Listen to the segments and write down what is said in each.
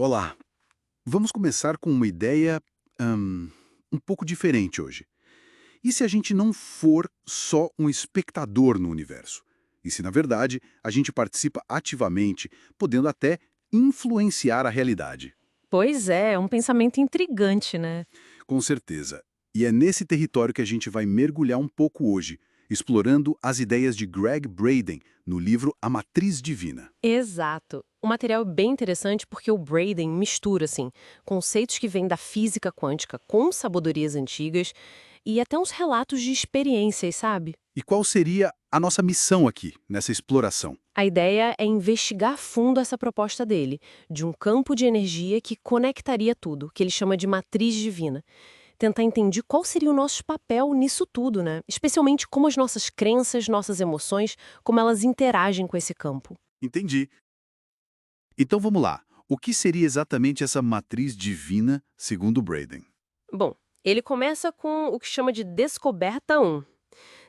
Olá, vamos começar com uma ideia hum, um pouco diferente hoje. E se a gente não for só um espectador no universo? E se, na verdade, a gente participa ativamente, podendo até influenciar a realidade? Pois é um pensamento intrigante, né? Com certeza. E é nesse território que a gente vai mergulhar um pouco hoje, explorando as ideias de Greg Braden no livro A Matriz Divina. Exato. O material é bem interessante porque o Braden mistura, assim, conceitos que vêm da física quântica com sabedorias antigas e até uns relatos de experiências, sabe? E qual seria a nossa missão aqui, nessa exploração? A ideia é investigar a fundo essa proposta dele, de um campo de energia que conectaria tudo, que ele chama de matriz divina. Tentar entender qual seria o nosso papel nisso tudo, né? Especialmente como as nossas crenças, nossas emoções, como elas interagem com esse campo. Entendi. Então vamos lá. O que seria exatamente essa matriz divina, segundo Braden? Bom, ele começa com o que chama de descoberta um.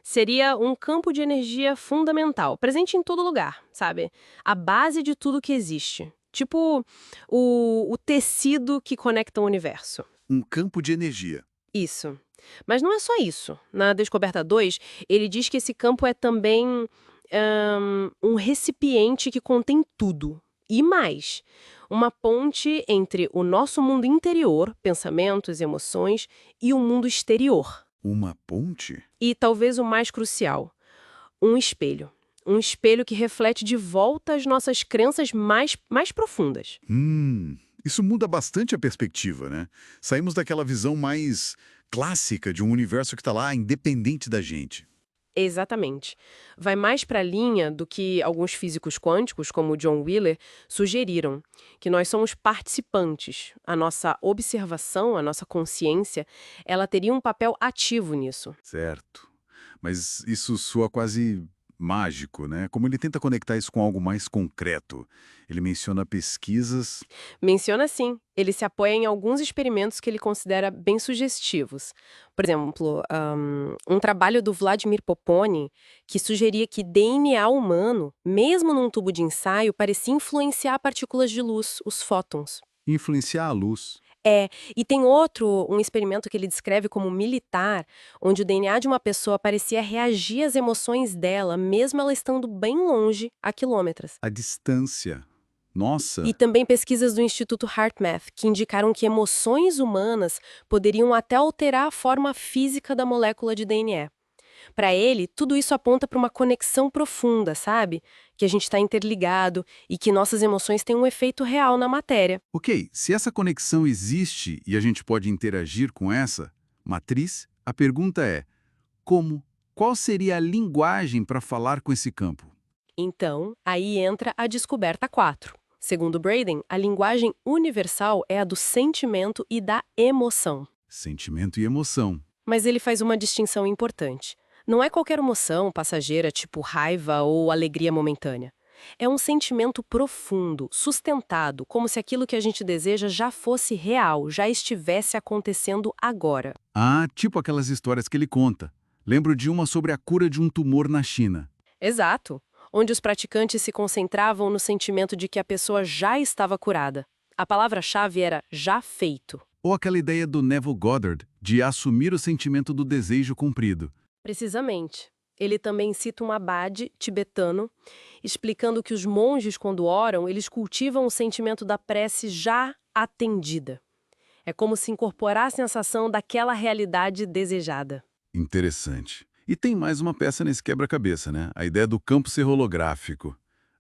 Seria um campo de energia fundamental, presente em todo lugar, sabe? A base de tudo que existe. Tipo o tecido que conecta o universo. Um campo de energia. Isso. Mas não é só isso. Na Descoberta 2, ele diz que esse campo é também um recipiente que contém tudo. E mais, uma ponte entre o nosso mundo interior, pensamentos, emoções, e o mundo exterior. Uma ponte? E talvez o mais crucial, um espelho. Um espelho que reflete de volta as nossas crenças mais profundas. Isso muda bastante a perspectiva, né? Saímos daquela visão mais clássica de um universo que está lá, independente da gente. Exatamente. Vai mais para a linha do que alguns físicos quânticos, como John Wheeler, sugeriram, que nós somos participantes. A nossa observação, a nossa consciência, ela teria um papel ativo nisso. Certo. Mas isso soa quase mágico, né? Como ele tenta conectar isso com algo mais concreto. Ele menciona pesquisas. Menciona sim, ele se apoia em alguns experimentos que ele considera bem sugestivos. Por exemplo, um trabalho do Vladimir Poponin, que sugeria que DNA humano, mesmo num tubo de ensaio, parecia influenciar partículas de luz, os fótons. Influenciar a luz. É, e tem outro, um experimento que ele descreve como militar, onde o DNA de uma pessoa parecia reagir às emoções dela, mesmo ela estando bem longe, a quilômetros. A distância. Nossa! E também pesquisas do Instituto HeartMath, que indicaram que emoções humanas poderiam até alterar a forma física da molécula de DNA. Para ele, tudo isso aponta para uma conexão profunda, sabe? Que a gente está interligado e que nossas emoções têm um efeito real na matéria. Ok, se essa conexão existe e a gente pode interagir com essa matriz, a pergunta é: como? Qual seria a linguagem para falar com esse campo? Então, aí entra a descoberta 4. Segundo Braden, a linguagem universal é a do sentimento e da emoção. Sentimento e emoção. Mas ele faz uma distinção importante. Não é qualquer emoção passageira, tipo raiva ou alegria momentânea. É um sentimento profundo, sustentado, como se aquilo que a gente deseja já fosse real, já estivesse acontecendo agora. Ah, tipo aquelas histórias que ele conta. Lembro de uma sobre a cura de um tumor na China. Exato. Onde os praticantes se concentravam no sentimento de que a pessoa já estava curada. A palavra-chave era já feito. Ou aquela ideia do Neville Goddard de assumir o sentimento do desejo cumprido. Precisamente. Ele também cita um abade tibetano, explicando que os monges, quando oram, eles cultivam o sentimento da prece já atendida. É como se incorporassem a sensação daquela realidade desejada. Interessante. E tem mais uma peça nesse quebra-cabeça, né? A ideia do campo ser holográfico.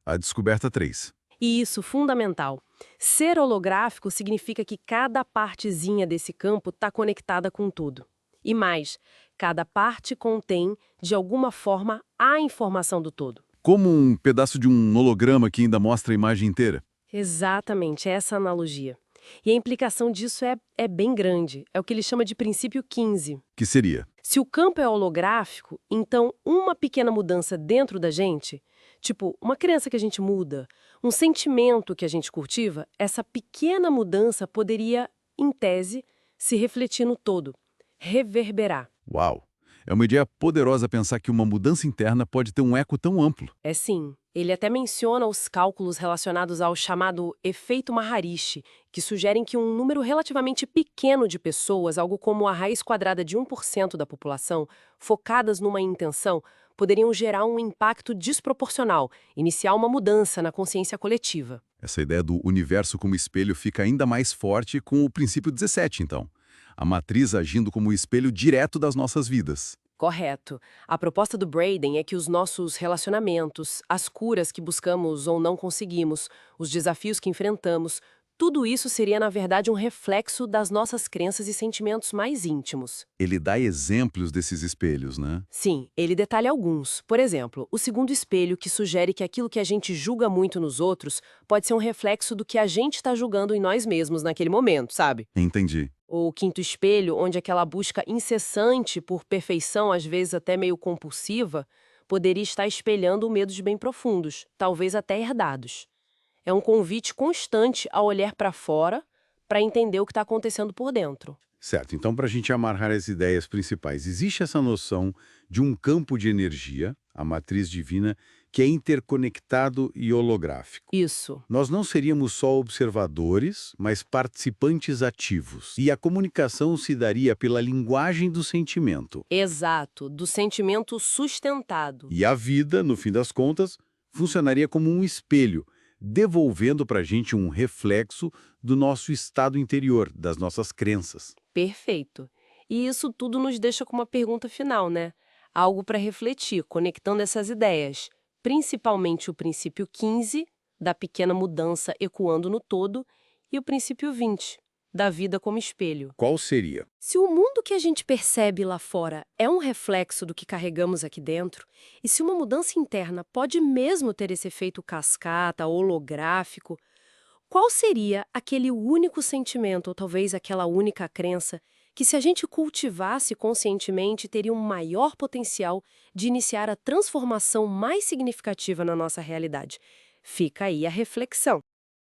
A descoberta 3. E isso, fundamental. Ser holográfico significa que cada partezinha desse campo está conectada com tudo. E mais, cada parte contém, de alguma forma, a informação do todo. Como um pedaço de um holograma que ainda mostra a imagem inteira. Exatamente, essa analogia. E a implicação disso é bem grande. É o que ele chama de princípio 15. Que seria? Se o campo é holográfico, então uma pequena mudança dentro da gente, tipo uma crença que a gente muda, um sentimento que a gente cultiva, essa pequena mudança poderia, em tese, se refletir no todo, reverberar. Uau! É uma ideia poderosa pensar que uma mudança interna pode ter um eco tão amplo. É sim. Ele até menciona os cálculos relacionados ao chamado efeito Maharishi, que sugerem que um número relativamente pequeno de pessoas, algo como a raiz quadrada de 1% da população, focadas numa intenção, poderiam gerar um impacto desproporcional, iniciar uma mudança na consciência coletiva. Essa ideia do universo como espelho fica ainda mais forte com o princípio 17, então. A matriz agindo como espelho direto das nossas vidas. Correto. A proposta do Braden é que os nossos relacionamentos, as curas que buscamos ou não conseguimos, os desafios que enfrentamos, tudo isso seria, na verdade, um reflexo das nossas crenças e sentimentos mais íntimos. Ele dá exemplos desses espelhos, né? Sim, ele detalha alguns. Por exemplo, o segundo espelho, que sugere que aquilo que a gente julga muito nos outros pode ser um reflexo do que a gente está julgando em nós mesmos naquele momento, sabe? Entendi. O quinto espelho, onde aquela busca incessante por perfeição, às vezes até meio compulsiva, poderia estar espelhando medos bem profundos, talvez até herdados. É um convite constante a olhar para fora para entender o que está acontecendo por dentro. Certo, então para a gente amarrar as ideias principais, existe essa noção de um campo de energia, a matriz divina, que é interconectado e holográfico. Isso. Nós não seríamos só observadores, mas participantes ativos. E a comunicação se daria pela linguagem do sentimento. Exato, do sentimento sustentado. E a vida, no fim das contas, funcionaria como um espelho, devolvendo para a gente um reflexo do nosso estado interior, das nossas crenças. Perfeito. E isso tudo nos deixa com uma pergunta final, né? Algo para refletir, conectando essas ideias. Principalmente o princípio 15, da pequena mudança ecoando no todo, e o princípio 20, da vida como espelho. Qual seria? Se o mundo que a gente percebe lá fora é um reflexo do que carregamos aqui dentro, e se uma mudança interna pode mesmo ter esse efeito cascata, holográfico, qual seria aquele único sentimento, ou talvez aquela única crença, que se a gente cultivasse conscientemente teria um maior potencial de iniciar a transformação mais significativa na nossa realidade? Fica aí a reflexão.